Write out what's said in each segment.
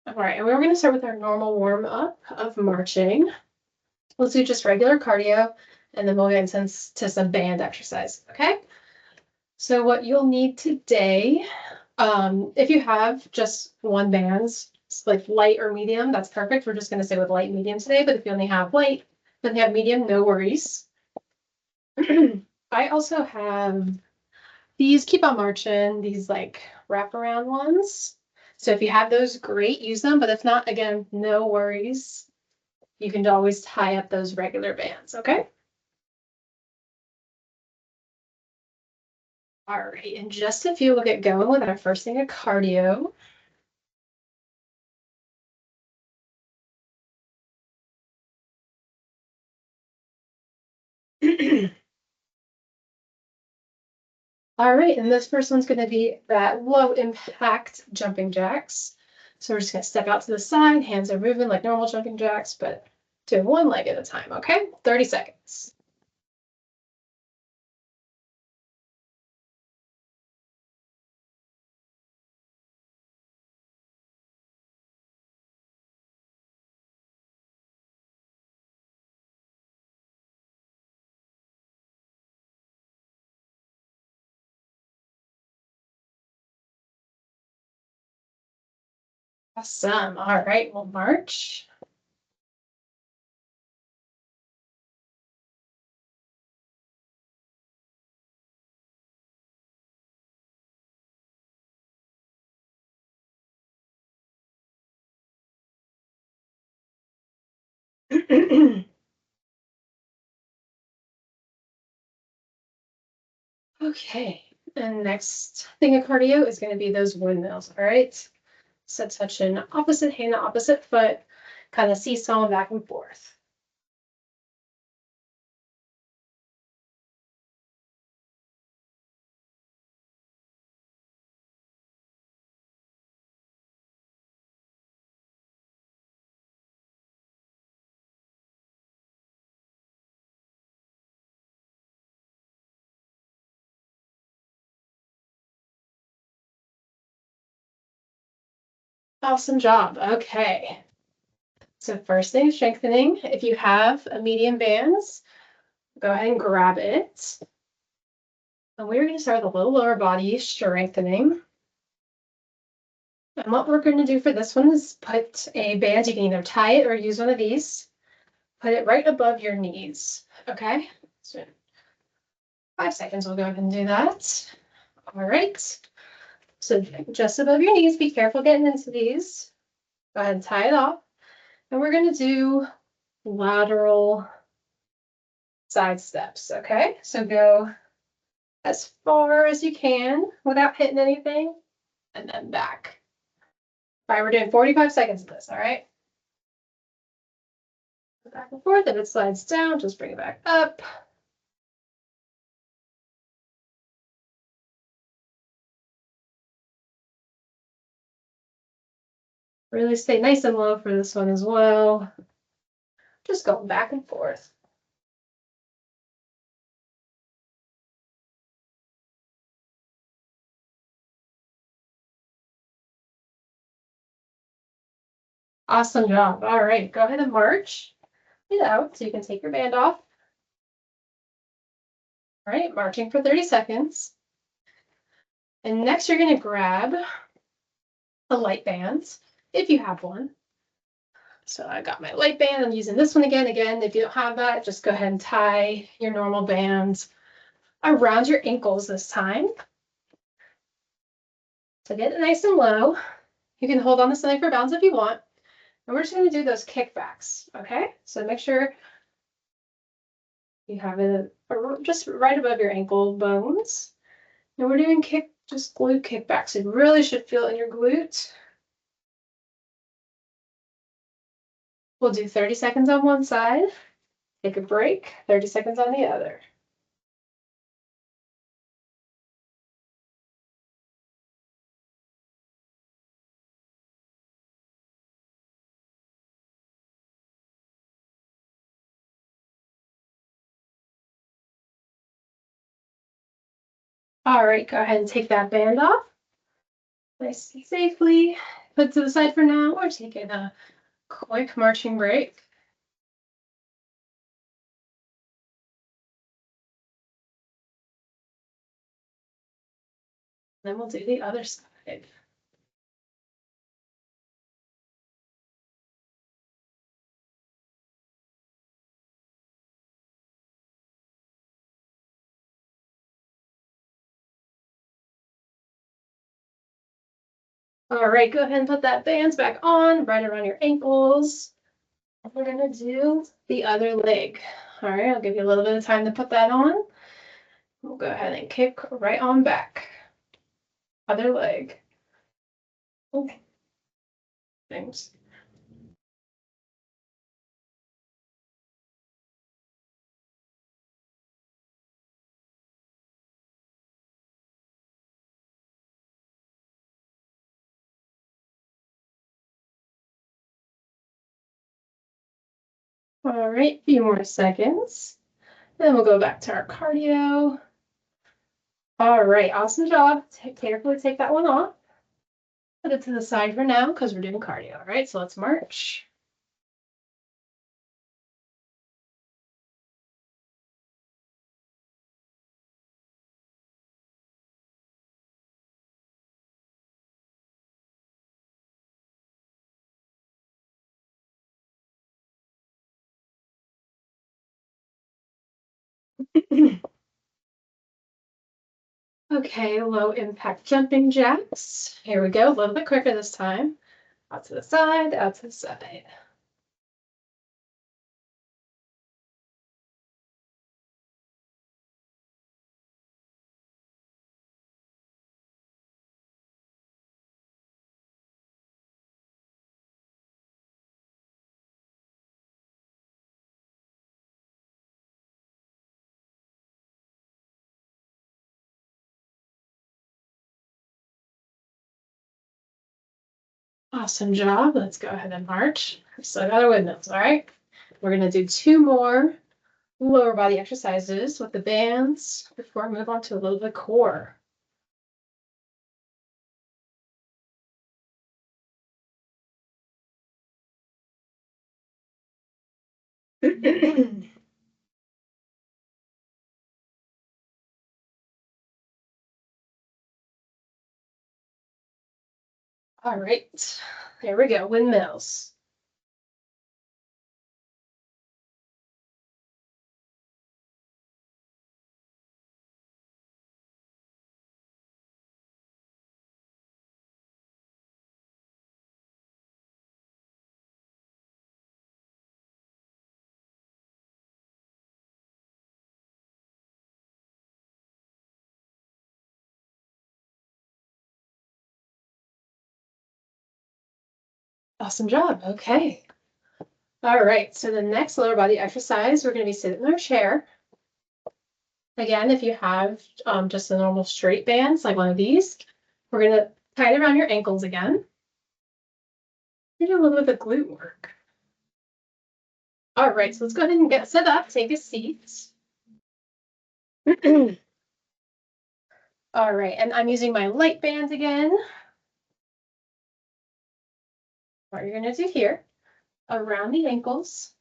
All right, and we're going to start with our normal warm up of marching. Let's do just regular cardio, and then we'll get into some band exercise, okay? So what you'll need today, if you have just one band, like light or medium, that's perfect. We're just going to stay with light and medium today, but if you only have light, then you have medium, no worries. I also have these Keep on Marching, these like wraparound ones. So if you have those, great, use them. But if not, again, no worries. You can always tie up those regular bands, okay? All right, in just a few, we'll get going with our first thing of cardio. All right, and this first one's going to be that low impact jumping jacks. So we're just going to step out to the side, hands are moving like normal jumping jacks, but doing one leg at a time, okay? 30 seconds. Awesome. All right, we'll march. Okay, and next thing of cardio is going to be those windmills, all right? So touching opposite hand, opposite foot, kind of seesawing back and forth. Awesome job. Okay. So first thing, strengthening. If you have a medium bands, go ahead and grab it. And we're going to start with a little lower body strengthening. And what we're going to do for this one is put a band. You can either tie it or use one of these. Put it right above your knees. Okay. So 5 seconds, we'll go ahead and do that. All right. So just above your knees, be careful getting into these. Go ahead and tie it off. And we're going to do lateral side steps, okay? So go as far as you can without hitting anything, and then back. All right, we're doing 45 seconds of this, all right? Back and forth. If it slides down, just bring it back up. Really stay nice and low for this one as well. Just going back and forth. Awesome job. All right, go ahead and march it out so you can take your band off. All right, marching for 30 seconds. And next you're going to grab a light band if you have one. So I got my light band. I'm using this one again. Again, if you don't have that, just go ahead and tie your normal bands around your ankles this time. So get it nice and low. You can hold on to something for balance if you want. And we're just going to do those kickbacks, okay? So make sure you have it just right above your ankle bones. And we're doing just glute kickbacks. You really should feel it in your glute. We'll do 30 seconds on one side, take a break, 30 seconds on the other. All right, go ahead and take that band off. Nice and safely. Put to the side for now. We're taking a quick marching break. Then we'll do the other side. All right, go ahead and put that bands back on, right around your ankles. And we're gonna do the other leg. All right, I'll give you a little bit of time to put that on. We'll go ahead and kick right on back. Other leg. Oh, things. All right, a few more seconds. Then we'll go back to our cardio. All right, awesome job. Carefully take that one off. Put it to the side for now because we're doing cardio. All right, so let's march. Okay, low impact jumping jacks. Here we go, a little bit quicker this time. Out to the side, out to the side. Awesome job. Let's go ahead and march. We still got our windmills, all right? We're gonna do 2 more lower body exercises with the bands before we move on to a little bit of core. All right, there we go, windmills. Awesome job. Okay. All right. So the next lower body exercise, we're going to be sitting in our chair. Again, if you have just the normal straight bands, like one of these, we're going to tie it around your ankles again. We do a little bit of glute work. All right. So let's go ahead and get set up. Take a seat. All right. And I'm using my light bands again. What you're going to do here, around the ankles,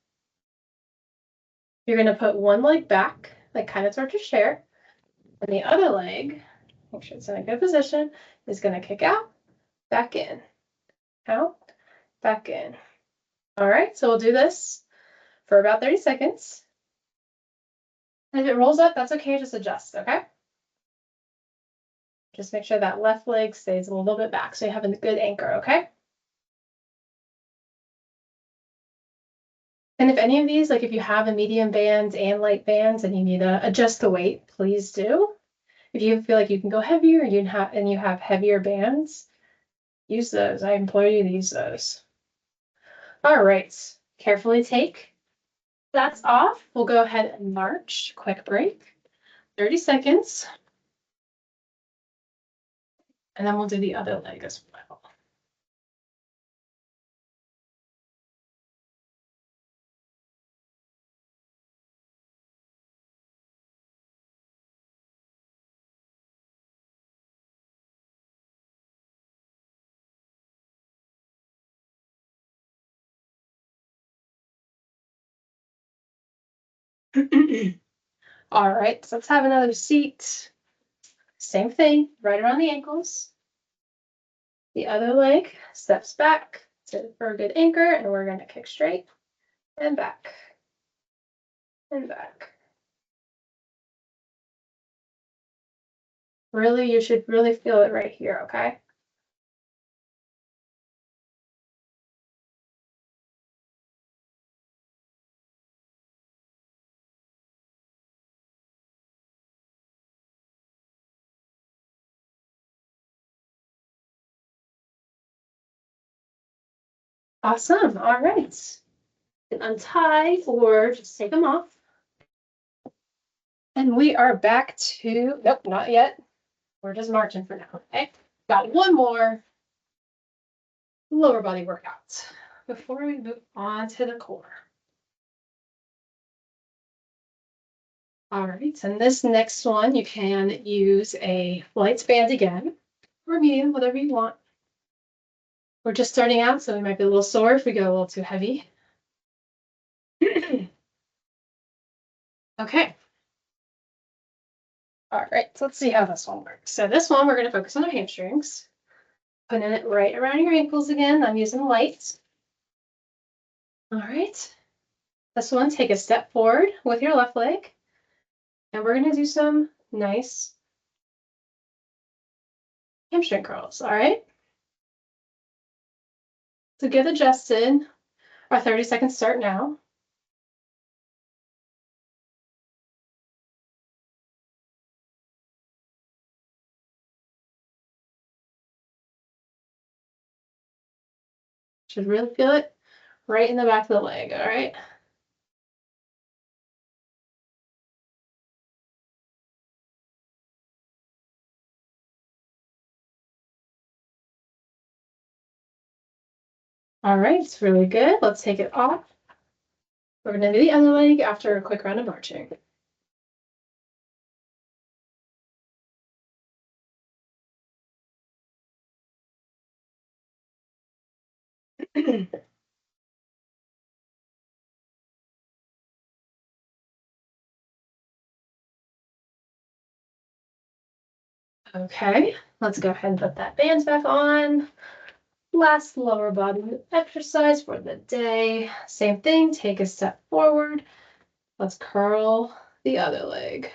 you're going to put one leg back, like kind of towards your chair, and the other leg, make sure it's in a good position, is going to kick out, back in, out, back in. All right, so we'll do this for about 30 seconds. And if it rolls up, that's okay, just adjust, okay? Just make sure that left leg stays a little bit back so you have a good anchor, okay? And if any of these, like if you have a medium bands and light bands and you need to adjust the weight, please do. If you feel like you can go heavier and you have heavier bands, use those. I implore you to use those. All right, carefully take. That's off. We'll go ahead and march. Quick break, 30 seconds. And then we'll do the other leg as well. All right, so let's have another seat. Same thing, right around the ankles. The other leg steps back for a good anchor, and we're going to kick straight and back and back. Really, you should really feel it right here, okay? Awesome. All right. Untie or just take them off. And we are back to, nope, not yet. We're just marching for now, okay? Got one more lower body workout before we move on to the core. All right, and this next one, you can use a light band again, or medium, whatever you want. We're just starting out, so we might be a little sore if we go a little too heavy. Okay. All right, so let's see how this one works. So this one, we're going to focus on our hamstrings. Putting it right around your ankles again. I'm using light. All right. This one, take a step forward with your left leg. And we're going to do some nice hamstring curls. All right. So get adjusted. Our 30 seconds start now. Should really feel it right in the back of the leg. All right. All right, it's really good. Let's take it off. We're going to do the other leg after a quick round of marching. Okay, let's go ahead and put that band back on. Last lower body exercise for the day. Same thing, take a step forward. Let's curl the other leg.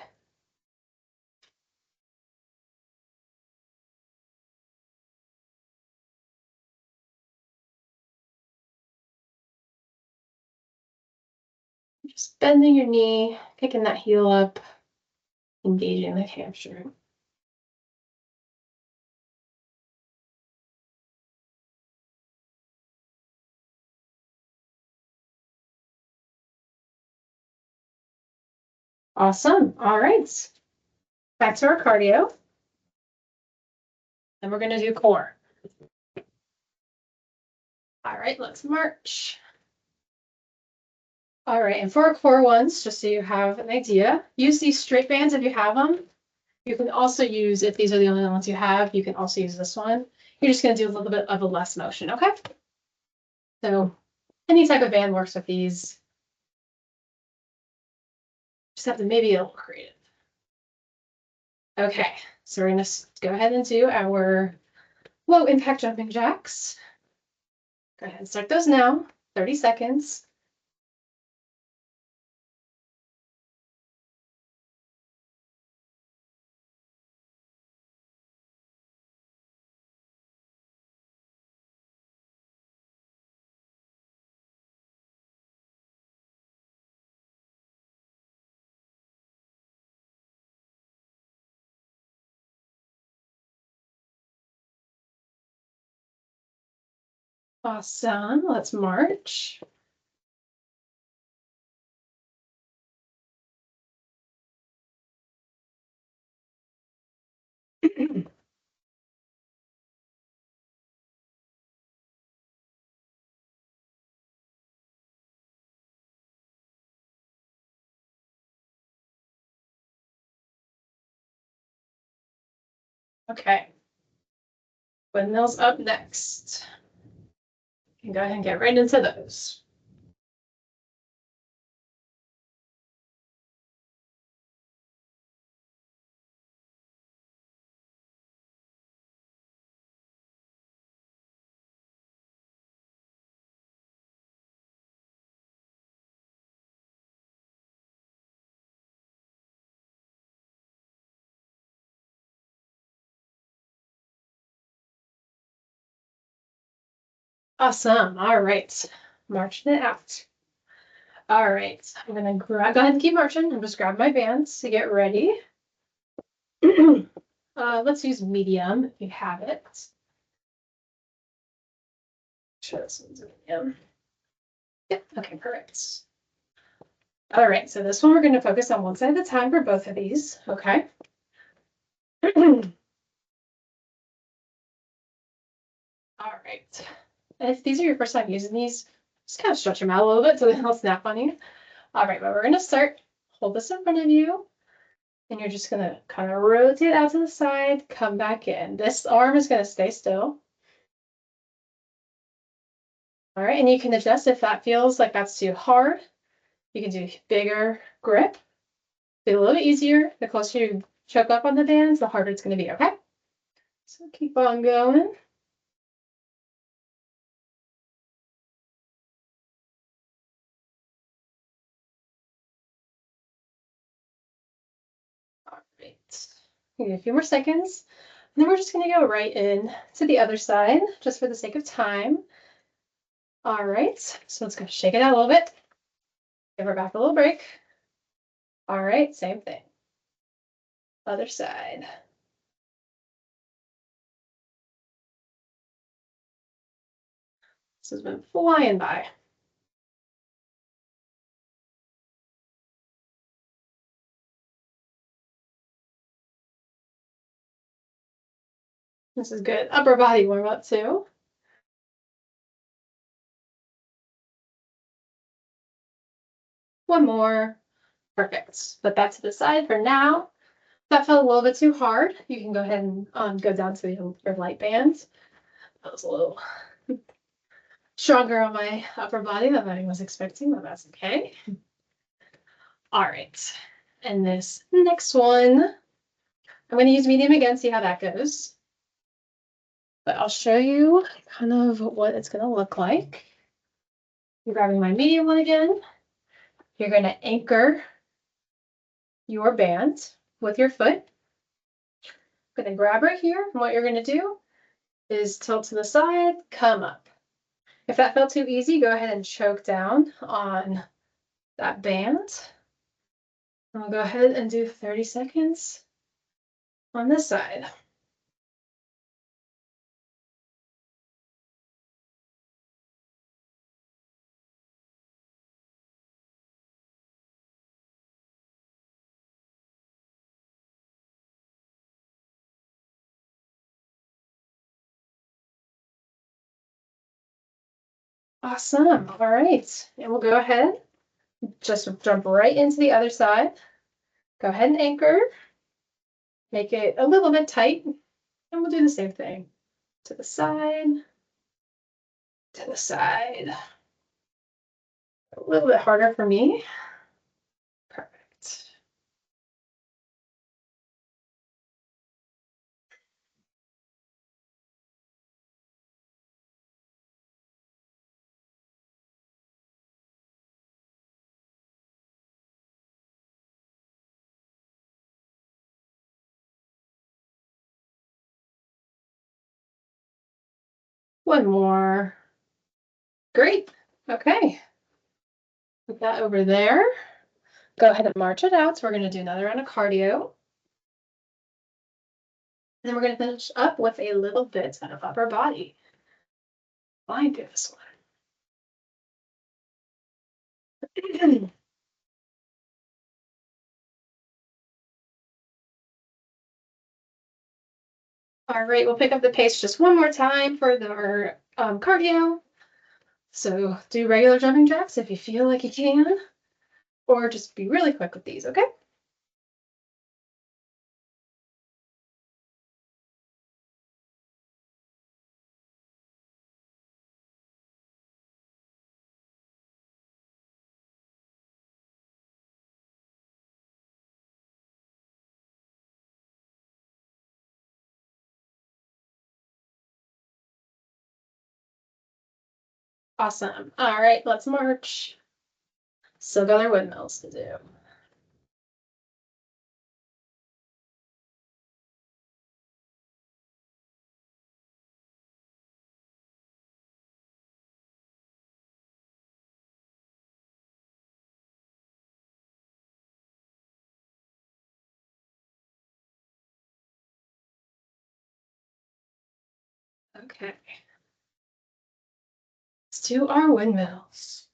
Just bending your knee, kicking that heel up, engaging the hamstring. Awesome. All right. Back to our cardio. And we're going to do core. All right, let's march. All right, and for our core ones, just so you have an idea, use these straight bands if you have them. You can also use, if these are the only ones you have, you can also use this one. You're just going to do a little bit of a less motion, okay? So any type of band works with these. Just have to maybe a little creative. Okay, so we're going to go ahead and do our low impact jumping jacks. Go ahead and start those now, 30 seconds. Awesome, let's march. Okay, windmills up next. You can go ahead and get right into those. Awesome. All right. Marching it out. All right. I'm gonna go ahead and keep marching. I'm just grabbing my bands to get ready. Let's use medium if you have it. Sure, this one's medium. Yep. Okay, perfect. All right, so this one we're going to focus on one side at a time for both of these, okay? All right. And if these are your first time using these, just kind of stretch them out a little bit so they don't snap on you. All right, but we're going to start. Hold this in front of you, and you're just going to kind of rotate out to the side, come back in. This arm is going to stay still. All right, and you can adjust if that feels like that's too hard. You can do bigger grip. Be a little bit easier. The closer you choke up on the bands, the harder it's going to be, okay? So keep on going. All right. Give me a few more seconds. And then we're just going to go right in to the other side, just for the sake of time. All right. So let's go shake it out a little bit. Give her back a little break. All right. Same thing. Other side. This has been flying by. This is good. Upper body warm up too. One more. Perfect. Put that to the side for now. If that felt a little bit too hard, you can go ahead and go down to your light bands. That was a little stronger on my upper body than I was expecting, but that's okay. All right. And this next one, I'm going to use medium again, see how that goes. But I'll show you kind of what it's going to look like. I'm grabbing my medium one again. You're going to anchor your band with your foot. I'm going to grab right here. And what you're going to do is tilt to the side, come up. If that felt too easy, go ahead and choke down on that band. And we'll go ahead and do 30 seconds on this side. Awesome. All right. And we'll go ahead, just jump right into the other side. Go ahead and anchor. Make it a little bit tight. And we'll do the same thing. To the side. To the side. A little bit harder for me. Perfect. One more. Great. Okay. Put that over there. Go ahead and march it out. So we're going to do another round of cardio. And then we're going to finish up with a little bit of upper body. Flying through this one. All right, we'll pick up the pace just one more time for the cardio. So do regular jumping jacks if you feel like you can, or just be really quick with these, okay? Awesome. All right, let's march. Still got our windmills to do. Okay. Let's do our windmills.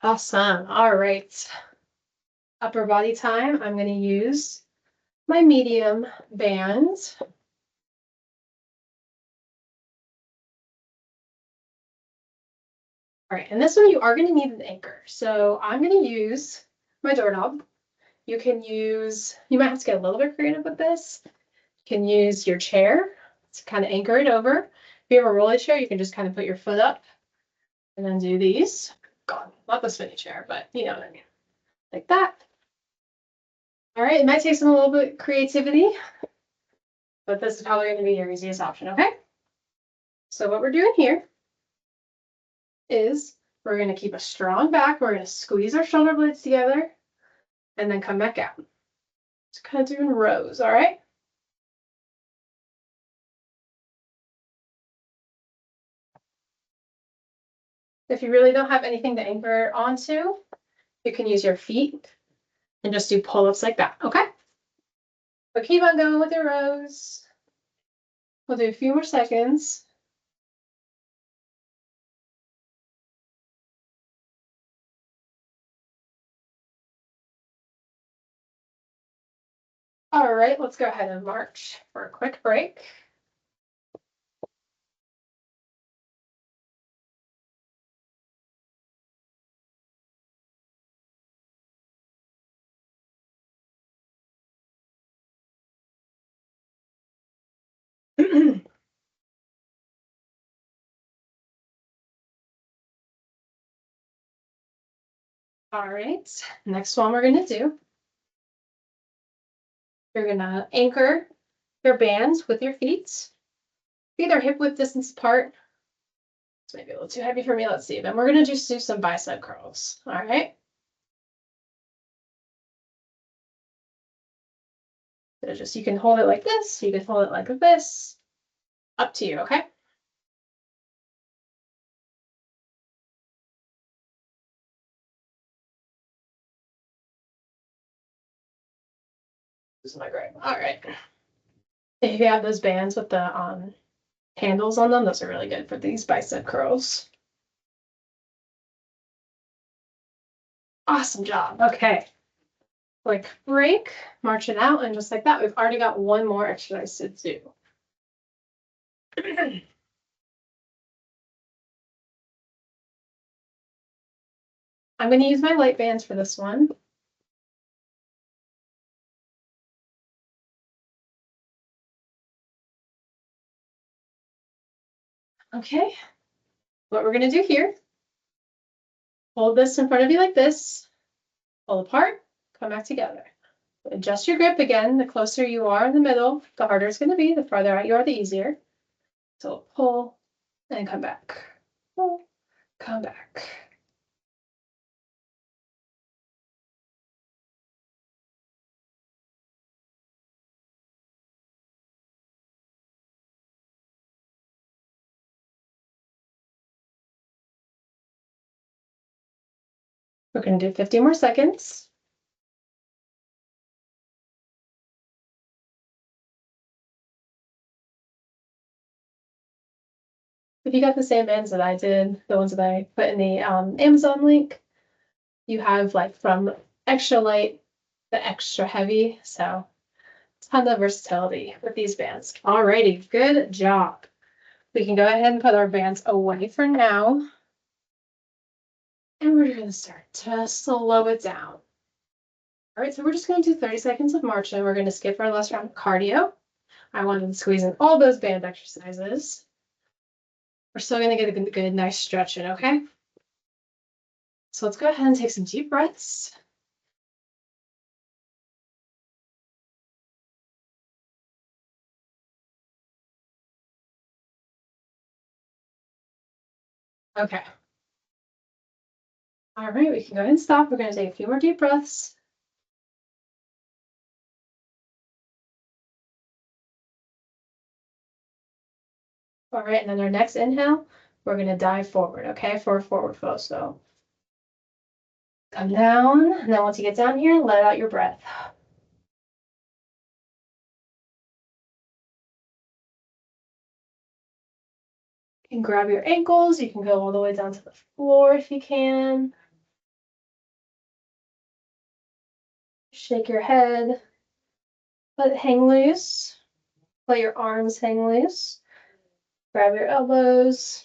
Awesome. All right. Upper body time, I'm going to use my medium band. All right, and this one you are going to need an anchor. So I'm going to use my doorknob. You can use, you might have to get a little bit creative with this. You can use your chair to kind of anchor it over. If you have a rolly chair, you can just kind of put your foot up and then do these. God, not the spinny chair, but you know what I mean. Like that. All right, it might take some a little bit of creativity, but this is probably going to be your easiest option, okay? So what we're doing here is we're going to keep a strong back. We're going to squeeze our shoulder blades together and then come back out. Just kind of doing rows, all right? If you really don't have anything to anchor onto, you can use your feet and just do pull-ups like that, okay? But keep on going with your rows. We'll do a few more seconds. All right, let's go ahead and march for a quick break. All right, next one we're gonna do, you're gonna anchor your bands with your feet. Feet are hip width distance apart. This might be a little too heavy for me, let's see. Then we're gonna just do some bicep curls, all right? So just, you can hold it like this, you can hold it like this, up to you, okay? This is my grip, all right. If you have those bands with the handles on them, those are really good for these bicep curls. Awesome job, okay. Quick break, march it out, and just like that, we've already got one more exercise to do. I'm going to use my light bands for this one. Okay, what we're going to do here, hold this in front of you like this, pull apart, come back together. Adjust your grip again. The closer you are in the middle, the harder it's going to be. The farther out you are, the easier. So pull and come back. Pull, come back. We're going to do 50 more seconds. If you got the same bands that I did, the ones that I put in the Amazon link, you have like from extra light to extra heavy. So ton of versatility with these bands. Alrighty, good job. We can go ahead and put our bands away for now. And we're gonna start to slow it down. All right, so we're just gonna do 30 seconds of marching. We're gonna skip our last round of cardio. I wanted to squeeze in all those band exercises. We're still gonna get a good nice stretch in, okay? So let's go ahead and take some deep breaths. Okay. All right, we can go ahead and stop. We're going to take a few more deep breaths. All right, and then our next inhale, we're going to dive forward, okay, for a forward fold. So come down, and then once you get down here, let out your breath. You can grab your ankles. You can go all the way down to the floor if you can. Shake your head. Let it hang loose. Let your arms hang loose. Grab your elbows.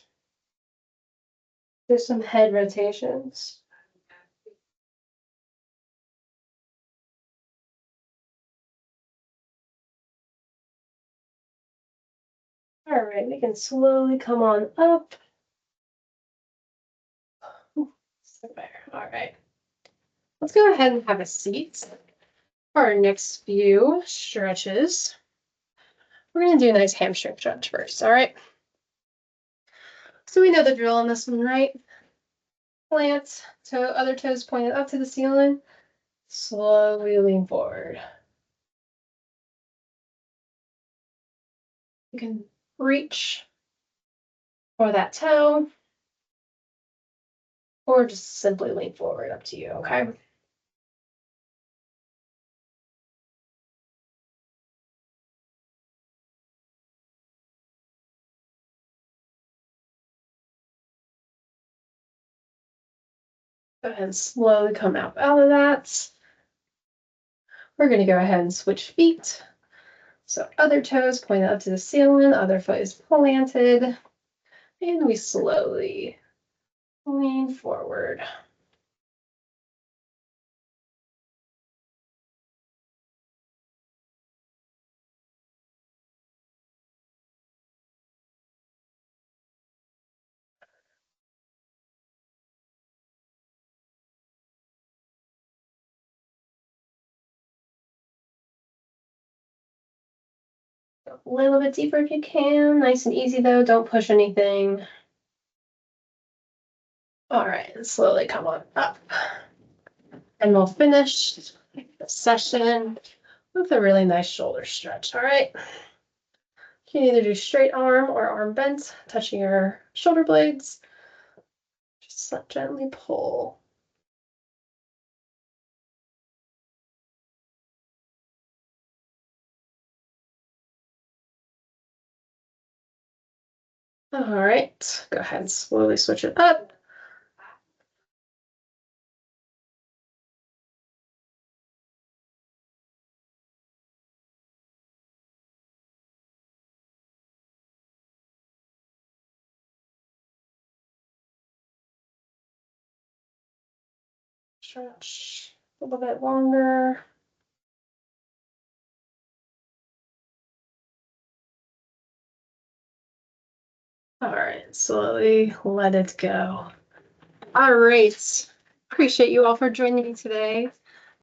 Do some head rotations. All right, we can slowly come on up. There. All right. Let's go ahead and have a seat for our next few stretches. We're going to do a nice hamstring stretch first, all right? So we know the drill on this one, right? Plant, other toes pointed up to the ceiling. Slowly lean forward. You can reach for that toe, or just simply lean forward, up to you, okay? Go ahead and slowly come out of that. We're going to go ahead and switch feet. So other toes pointed up to the ceiling, other foot is planted, and we slowly lean forward. A little bit deeper if you can. Nice and easy though. Don't push anything. All right, and slowly come on up. And we'll finish the session with a really nice shoulder stretch. All right. You can either do straight arm or arm bent, touching your shoulder blades. Just gently pull. All right, go ahead and slowly switch it up. Stretch a little bit longer. All right, slowly let it go. All right, appreciate you all for joining me today.